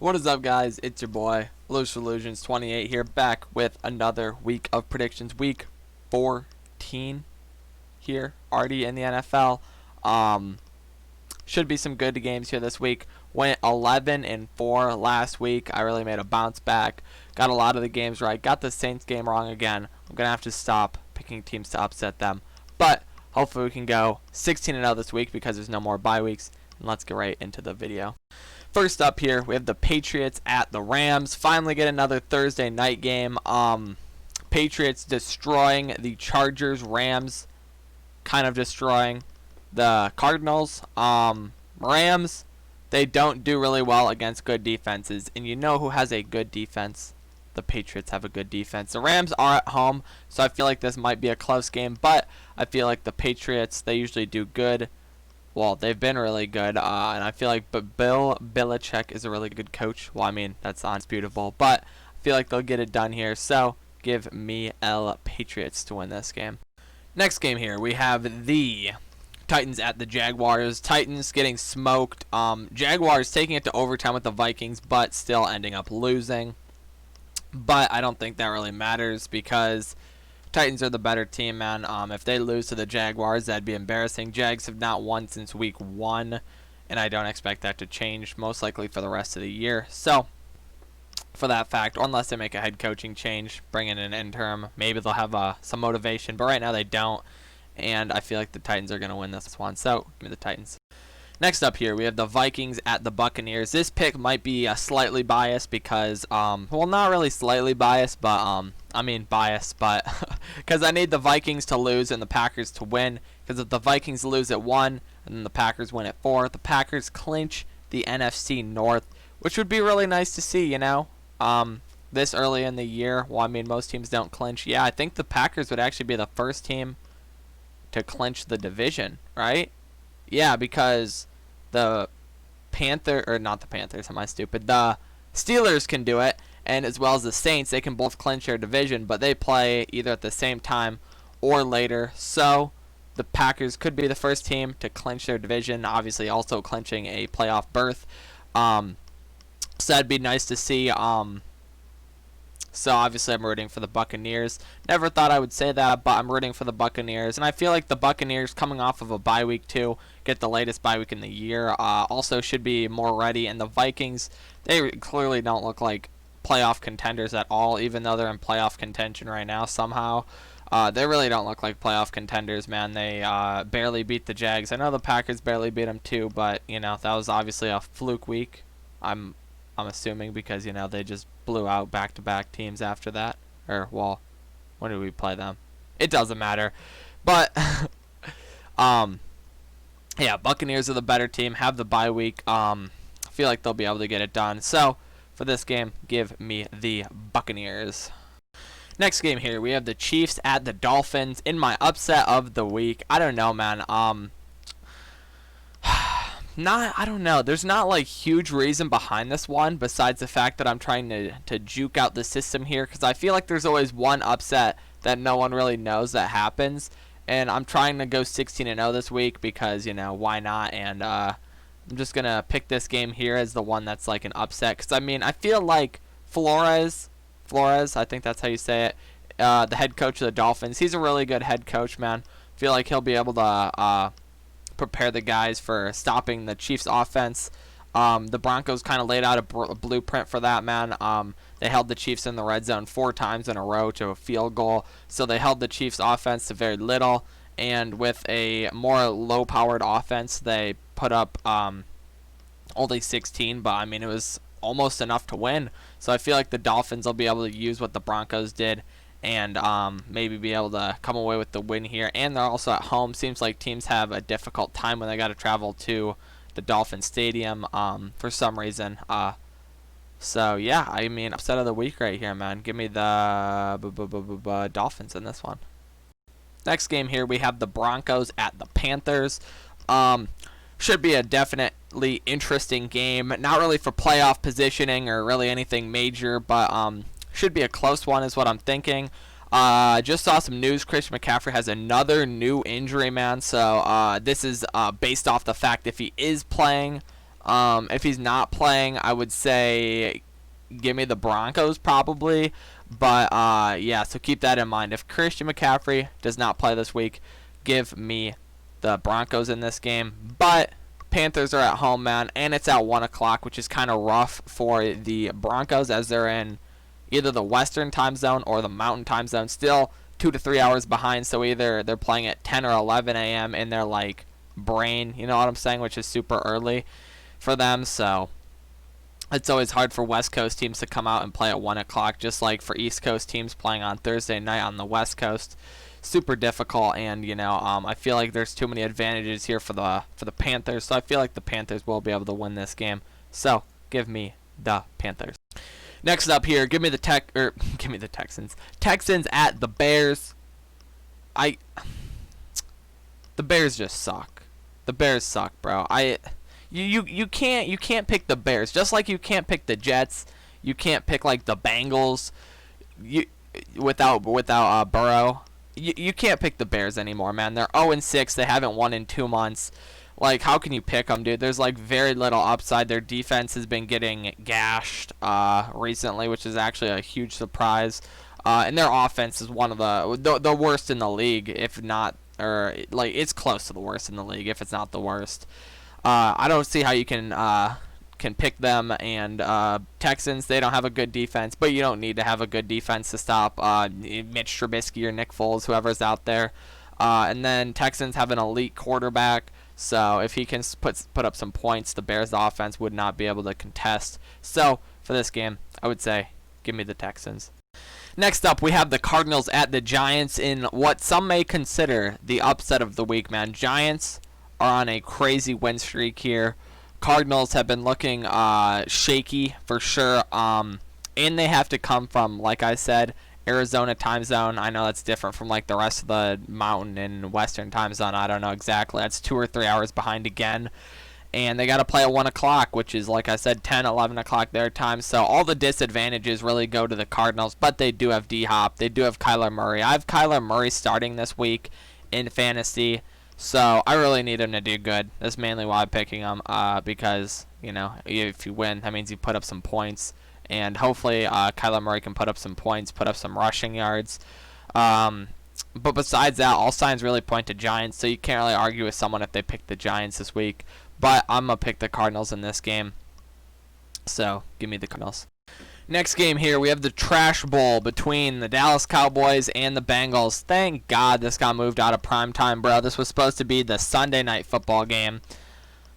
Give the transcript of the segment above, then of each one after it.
What is up, guys? It's your boy Illusions28 here, back with another week of predictions. Week 14 here, already in the NFL. Should be some good games here this week. Went 11-4 last week. I really made a bounce back. Got a lot of the games right. Got the Saints game wrong again. I'm gonna have to stop picking teams to upset them. But hopefully we can go 16-0 this week because there's no more bye weeks. And let's get right into the video. First up here, we have the Patriots at the Rams. Finally get another Thursday night game. Patriots destroying the Chargers. Rams kind of destroying the Cardinals. Rams, they don't do really well against good defenses. And you know who has a good defense? The Patriots have a good defense. The Rams are at home, so I feel like this might be a close game. But I feel like the Patriots, they usually do good. Well, they've been really good, and I feel like Bill Belichick is a really good coach. Well, I mean, that's undisputable, but I feel like they'll get it done here. So, give me L Patriots to win this game. Next game here, we have the Titans at the Jaguars. Titans getting smoked. Jaguars taking it to overtime with the Vikings, but still ending up losing. But I don't think that really matters because Titans are the better team, man. If they lose to the Jaguars, that'd be embarrassing. Jags have not won since week 1, and I don't expect that to change, most likely for the rest of the year. So, for that fact, or unless they make a head coaching change, bring in an interim, maybe they'll have some motivation. But right now they don't, and I feel like the Titans are going to win this one. So, give me the Titans. Next up here, we have the Vikings at the Buccaneers. This pick might be slightly biased because, well, not really slightly biased, but, I mean biased, but because I need the Vikings to lose and the Packers to win. Because if the Vikings lose at 1 and then the Packers win at 4, the Packers clinch the NFC North, which would be really nice to see, you know, this early in the year. Well, I mean, most teams don't clinch. Yeah, I think the Packers would actually be the first team to clinch the division, right? Yeah, because the the Steelers can do it, and as well as the Saints, they can both clinch their division, but they play either at the same time or later. So the Packers could be the first team to clinch their division, obviously also clinching a playoff berth. So that'd be nice to see. So obviously I'm rooting for the Buccaneers. Never thought I would say that, but I'm rooting for the Buccaneers. And I feel like the Buccaneers, coming off of a bye week too, get the latest bye week in the year, also should be more ready. And the Vikings, they clearly don't look like playoff contenders at all, even though they're in playoff contention right now somehow. They really don't look like playoff contenders, man. They barely beat the Jags. I know the Packers barely beat them too, but, you know, that was obviously a fluke week. I'm assuming because, you know, they just blew out back-to-back teams after that. Or, well, when did we play them? It doesn't matter. But, yeah, Buccaneers are the better team, have the bye week. I feel like they'll be able to get it done. So, for this game, give me the Buccaneers. Next game here, we have the Chiefs at the Dolphins in my upset of the week. I don't know, man. I don't know. There's not like huge reason behind this one besides the fact that I'm trying to juke out the system here because I feel like there's always one upset that no one really knows that happens, and I'm trying to go 16-0 this week because, you know, why not? And I'm just gonna pick this game here as the one that's like an upset because I mean I feel like Flores, I think that's how you say it, the head coach of the Dolphins. He's a really good head coach, man. Feel like he'll be able to prepare the guys for stopping the Chiefs offense. The Broncos kind of laid out a blueprint for that, man. They held the Chiefs in the red zone 4 times in a row to a field goal, so they held the Chiefs offense to very little, and with a more low-powered offense, they put up only 16, but I mean it was almost enough to win. So I feel like the Dolphins will be able to use what the Broncos did and maybe be able to come away with the win here. And they're also at home. Seems like teams have a difficult time when they got to travel to the Dolphin Stadium for some reason. So, yeah, I mean, upset of the week right here, man. Give me the Dolphins in this one. Next game here, we have the Broncos at the Panthers. Should be a definitely interesting game. Not really for playoff positioning or really anything major, but should be a close one is what I'm thinking. Just saw some news. Christian McCaffrey has another new injury, man. So this is based off the fact if he is playing, If he's not playing, I would say give me the Broncos probably. But yeah, so keep that in mind. If Christian McCaffrey does not play this week, give me the Broncos in this game. But Panthers are at home, man, and it's at 1 o'clock, which is kind of rough for the Broncos as they're in either the Western time zone or the Mountain time zone. Still 2 to 3 hours behind, so either they're playing at 10 or 11 a.m. in their like brain, you know what I'm saying, which is super early for them. So it's always hard for West Coast teams to come out and play at 1 o'clock, just like for East Coast teams playing on Thursday night on the West Coast. Super difficult, and I feel like there's too many advantages here for the Panthers, so I feel like the Panthers will be able to win this game. So give me the Panthers. Next up here, give me the Texans. Texans at the Bears. The Bears just suck. The Bears suck, bro. You can't pick the Bears, just like you can't pick the Jets. You can't pick like the Bengals. Without Burrow. You can't pick the Bears anymore, man. They're 0-6. They haven't won in 2 months. Like, how can you pick them, dude? There's like very little upside. Their defense has been getting gashed recently, which is actually a huge surprise. And their offense is one of the worst in the league, if not, or like it's close to the worst in the league, if it's not the worst. I don't see how you can pick them. And Texans, they don't have a good defense, but you don't need to have a good defense to stop Mitch Trubisky or Nick Foles, whoever's out there. And then Texans have an elite quarterback, so if he can put up some points, the Bears' offense would not be able to contest. So for this game, I would say give me the Texans. Next up, we have the Cardinals at the Giants in what some may consider the upset of the week, man. Giants are on a crazy win streak here. Cardinals have been looking shaky for sure, and they have to come from, like I said, Arizona time zone. I know that's different from like the rest of the Mountain and Western time zone. I don't know exactly. That's 2 or 3 hours behind again, and they got to play at 1 o'clock, which is, like I said, 10, 11 o'clock their time. So all the disadvantages really go to the Cardinals, but they do have D-Hop. They do have Kyler Murray. I have Kyler Murray starting this week in fantasy. So I really need him to do good. That's mainly why I'm picking him, because, if you win, that means you put up some points. And hopefully Kyler Murray can put up some points, put up some rushing yards. But besides that, all signs really point to Giants, so you can't really argue with someone if they pick the Giants this week. But I'm going to pick the Cardinals in this game. So give me the Cardinals. Next game here, we have the Trash Bowl between the Dallas Cowboys and the Bengals. Thank God this got moved out of primetime, bro. This was supposed to be the Sunday night football game.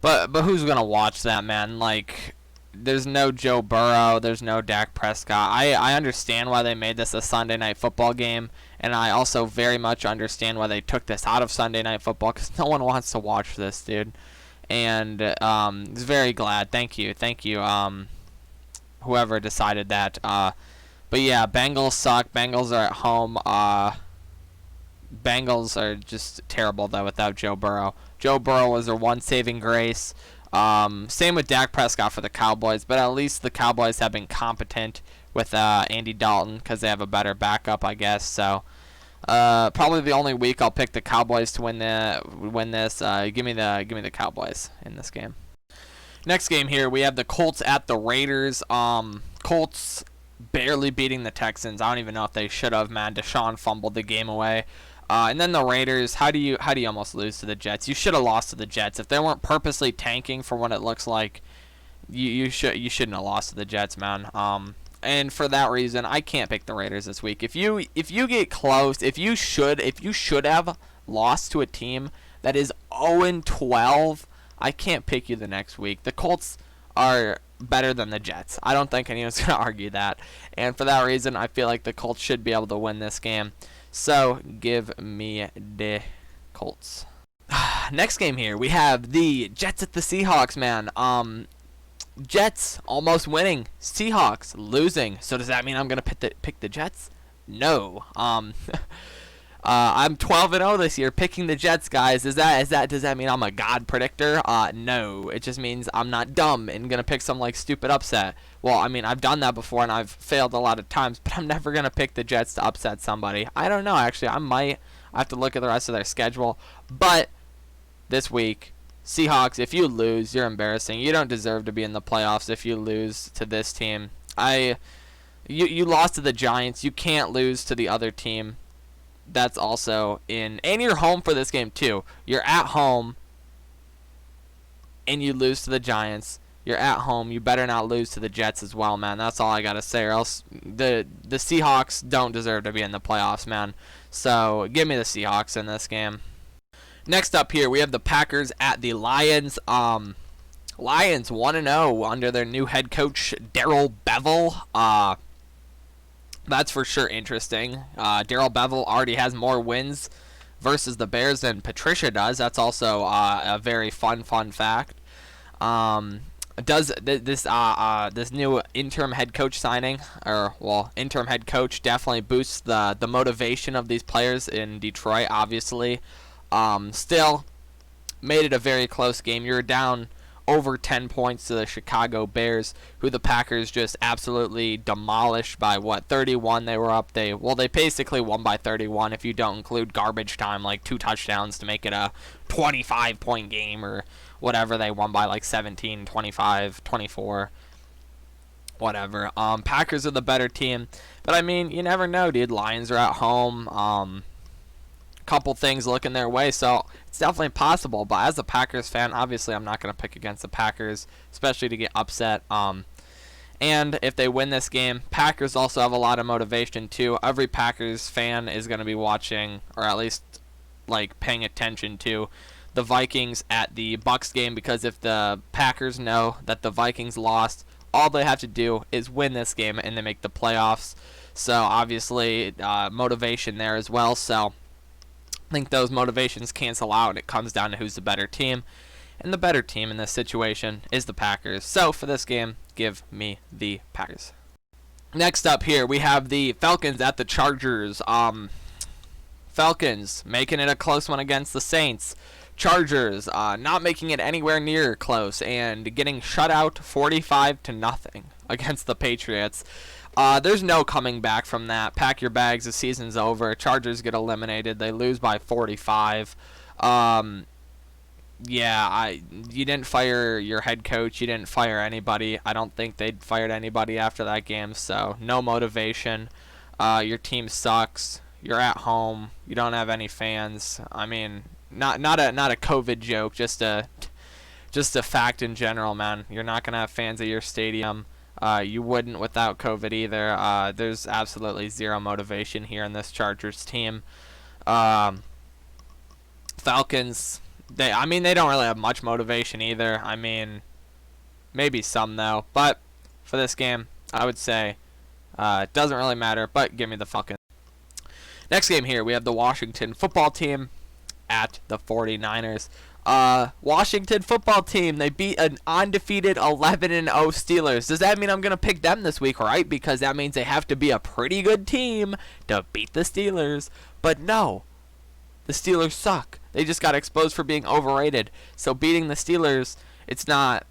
But who's going to watch that, man? Like, there's no Joe Burrow. There's no Dak Prescott. I understand why they made this a Sunday night football game. And I also very much understand why they took this out of Sunday night football, because no one wants to watch this, dude. And was very glad. Thank you. Whoever decided that. But yeah, Bengals suck. Bengals are at home. Bengals are just terrible, though, without Joe Burrow. Joe Burrow was their one saving grace. Same with Dak Prescott for the Cowboys, but at least the Cowboys have been competent with Andy Dalton because they have a better backup, I guess. So probably the only week I'll pick the Cowboys to win this. Give me the Cowboys in this game. Next game here, we have the Colts at the Raiders. Colts barely beating the Texans. I don't even know if they should have, man. Deshaun fumbled the game away. And then the Raiders, how do you almost lose to the Jets? You should have lost to the Jets. If they weren't purposely tanking for what it looks like, you shouldn't have lost to the Jets, man. And for that reason, I can't pick the Raiders this week. If you get close, if you should have lost to a team that is 0-12, I can't pick you the next week. The Colts are better than the Jets. I don't think anyone's going to argue that. And for that reason, I feel like the Colts should be able to win this game. So give me the Colts. Next game here, we have the Jets at the Seahawks, man. Jets almost winning. Seahawks losing. So does that mean I'm going to pick the Jets? No. I'm 12-0 this year picking the Jets, guys. Does that mean I'm a god predictor? No. It just means I'm not dumb and gonna pick some like stupid upset. Well, I mean, I've done that before and I've failed a lot of times, but I'm never gonna pick the Jets to upset somebody. I don't know, actually. I have to look at the rest of their schedule, but this week Seahawks, if you lose, you're embarrassing. You don't deserve to be in the playoffs if you lose to this team. You lost to the Giants. You can't lose to the other team that's also in, and you're home for this game too. You're at home and you lose to the Giants. You're at home. You better not lose to the Jets as well, man. That's all I got to say, or else the Seahawks don't deserve to be in the playoffs, man. So give me the Seahawks in this game. Next up here, we have the Packers at the Lions. Lions 1-0 under their new head coach, Darrell Bevell. That's for sure interesting. Darrell Bevell already has more wins versus the Bears than Patricia does. That's also a very fun fact. Does this new interim head coach signing, interim head coach definitely boosts the motivation of these players in Detroit, obviously. Still made it a very close game. You're down over 10 points to the Chicago Bears, who the Packers just absolutely demolished by 31 they were up. They basically won by 31 if you don't include garbage time, like 2 touchdowns to make it a 25-point game or whatever. They won by like 17, 25, 24, whatever. Packers are the better team, but I mean, you never know, dude. Lions are at home. Couple things looking their way, so it's definitely possible. But as a Packers fan, obviously I'm not going to pick against the Packers, especially to get upset. And if they win this game, Packers also have a lot of motivation too. Every Packers fan is going to be watching, or at least like paying attention to, the Vikings at the Bucs game, because if the Packers know that the Vikings lost, all they have to do is win this game and they make the playoffs. So obviously motivation there as well. So I think those motivations cancel out, and it comes down to who's the better team. And the better team in this situation is the Packers. So for this game, give me the Packers. Next up here, we have the Falcons at the Chargers. Falcons making it a close one against the Saints. Chargers not making it anywhere near close and getting shut out 45-0 against the Patriots. There's no coming back from that. Pack your bags. The season's over. Chargers get eliminated. They lose by 45. You didn't fire your head coach. You didn't fire anybody. I don't think they'd fired anybody after that game. So no motivation. Your team sucks. You're at home. You don't have any fans. I mean, not a COVID joke. Just a fact in general, man. You're not gonna have fans at your stadium. You wouldn't without COVID either. There's absolutely zero motivation here in this Chargers team. Falcons, they don't really have much motivation either. I mean, maybe some though. But for this game, I would say it doesn't really matter. But give me the Falcons. Next game here, we have the Washington football team at the 49ers. Washington football team, they beat an undefeated 11-0 Steelers. Does that mean I'm going to pick them this week, right? Because that means they have to be a pretty good team to beat the Steelers. But no, the Steelers suck. They just got exposed for being overrated. So beating the Steelers, it's not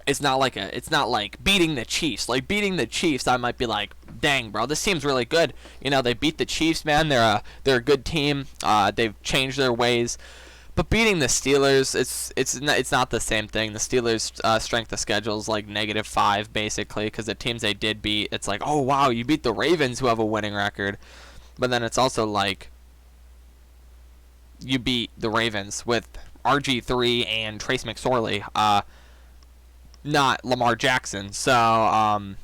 like beating the Chiefs. Like beating the Chiefs, I might be like, dang, bro, this team's really good. You know, they beat the Chiefs, man. They're a good team. They've changed their ways. But beating the Steelers, it's not the same thing. The Steelers' strength of schedule is like -5 basically, because the teams they did beat, it's like, oh wow, you beat the Ravens who have a winning record. But then it's also like you beat the Ravens with RG3 and Trace McSorley, not Lamar Jackson. So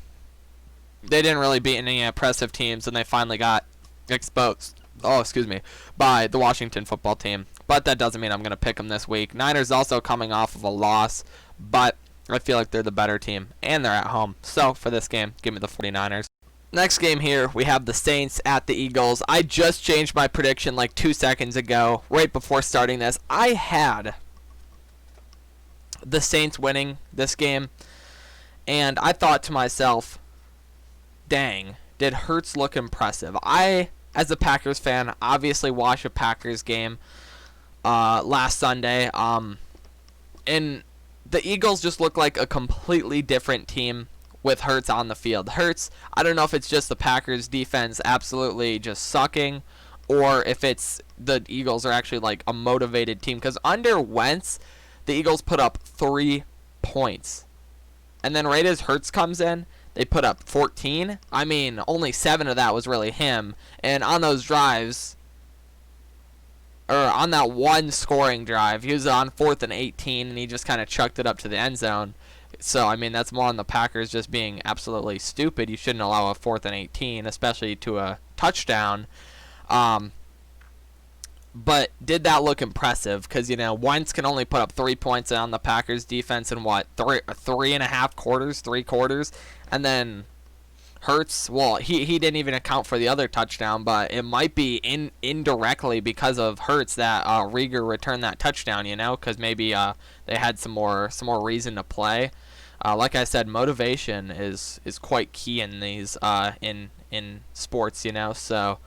they didn't really beat any impressive teams, and they finally got exposed. By the Washington football team. But that doesn't mean I'm going to pick them this week. Niners also coming off of a loss, but I feel like they're the better team, and they're at home. So for this game, give me the 49ers. Next game here, we have the Saints at the Eagles. I just changed my prediction like 2 seconds ago, right before starting this. I had the Saints winning this game, and I thought to myself, dang, did Hurts look impressive? As a Packers fan, obviously watched a Packers game last Sunday, and the Eagles just look like a completely different team with Hurts on the field. Hurts, I don't know if it's just the Packers defense absolutely just sucking, or if it's the Eagles are actually like a motivated team. Because under Wentz, the Eagles put up 3 points. And then right as Hurts comes in, they put up 14. I mean, only 7 of that was really him. And on those drives, or on that one scoring drive, he was on 4th and 18, and he just kind of chucked it up to the end zone. So, I mean, that's more on the Packers just being absolutely stupid. You shouldn't allow a 4th and 18, especially to a touchdown. But did that look impressive? Because, Wentz can only put up 3 points on the Packers defense in what, 3.5 quarters, 3 quarters? And then Hurts, well, he didn't even account for the other touchdown, but it might be indirectly because of Hurts that Rieger returned that touchdown, because maybe they had some more reason to play. Like I said, motivation is quite key in these in sports, so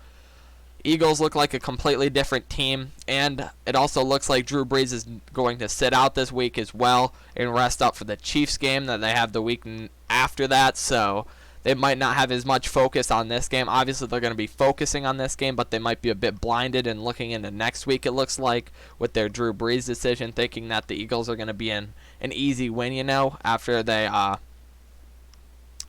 Eagles look like a completely different team, and it also looks like Drew Brees is going to sit out this week as well and rest up for the Chiefs game that they have the week after that, so they might not have as much focus on this game. Obviously, they're going to be focusing on this game, but they might be a bit blinded and looking into next week, it looks like, with their Drew Brees decision, thinking that the Eagles are going to be an easy win,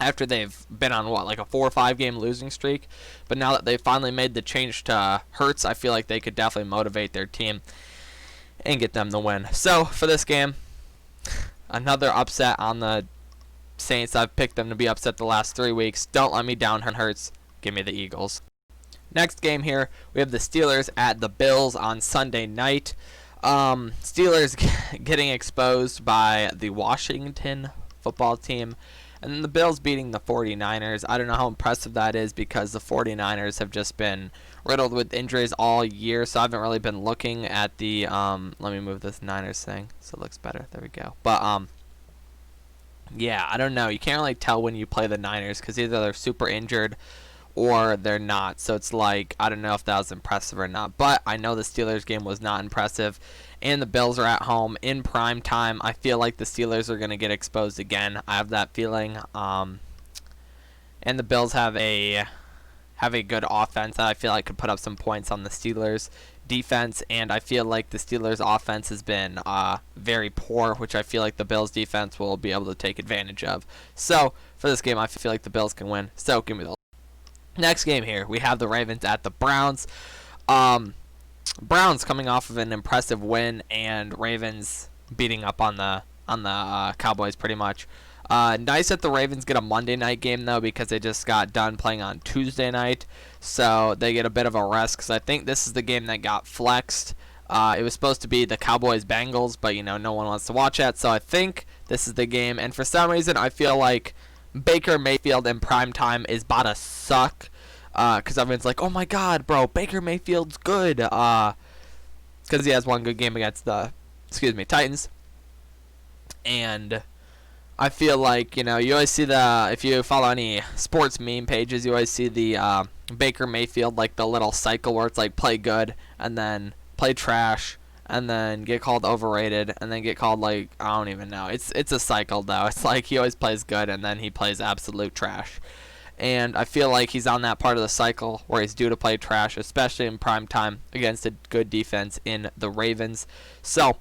after they've been on, like a 4 or 5 game losing streak. But now that they finally made the change to Hurts, I feel like they could definitely motivate their team and get them the win. So, for this game, another upset on the Saints. I've picked them to be upset the last 3 weeks. Don't let me down, Hurts. Give me the Eagles. Next game here, we have the Steelers at the Bills on Sunday night. Steelers getting exposed by the Washington football team. And then the Bills beating the 49ers. I don't know how impressive that is because the 49ers have just been riddled with injuries all year. So I haven't really been looking at the, let me move this Niners thing so it looks better. There we go. But, yeah, I don't know. You can't really tell when you play the Niners because either they're super injured or they're not. So it's like, I don't know if that was impressive or not. But I know the Steelers game was not impressive. And the Bills are at home in prime time. I feel like the Steelers are going to get exposed again. I have that feeling. And the Bills have a good offense that I feel like could put up some points on the Steelers defense, and I feel like the Steelers offense has been very poor, which I feel like the Bills defense will be able to take advantage of. So for this game, I feel like the Bills can win. So give me the next game here. We have the Ravens at the Browns. Browns coming off of an impressive win, and Ravens beating up on the Cowboys pretty much. Nice that the Ravens get a Monday night game, though, because they just got done playing on Tuesday night. So they get a bit of a rest, because I think this is the game that got flexed. It was supposed to be the Cowboys-Bengals, but, no one wants to watch that. So I think this is the game. And for some reason, I feel like Baker Mayfield in primetime is about to suck. Because everyone's like, oh, my God, bro, Baker Mayfield's good. Because he has one good game against the, Titans. And I feel like, you always see if you follow any sports meme pages, you always see the Baker Mayfield, like the little cycle where it's like play good and then play trash and then get called overrated and then get called like, I don't even know. It's a cycle, though. It's like he always plays good and then he plays absolute trash. And I feel like he's on that part of the cycle where he's due to play trash, especially in prime time against a good defense in the Ravens. So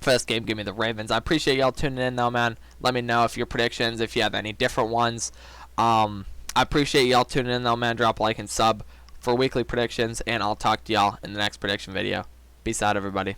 for this game, give me the Ravens. I appreciate y'all tuning in, though, man. Let me know if your predictions, if you have any different ones. I appreciate y'all tuning in, though, man. Drop a like and sub for weekly predictions, and I'll talk to y'all in the next prediction video. Peace out, everybody.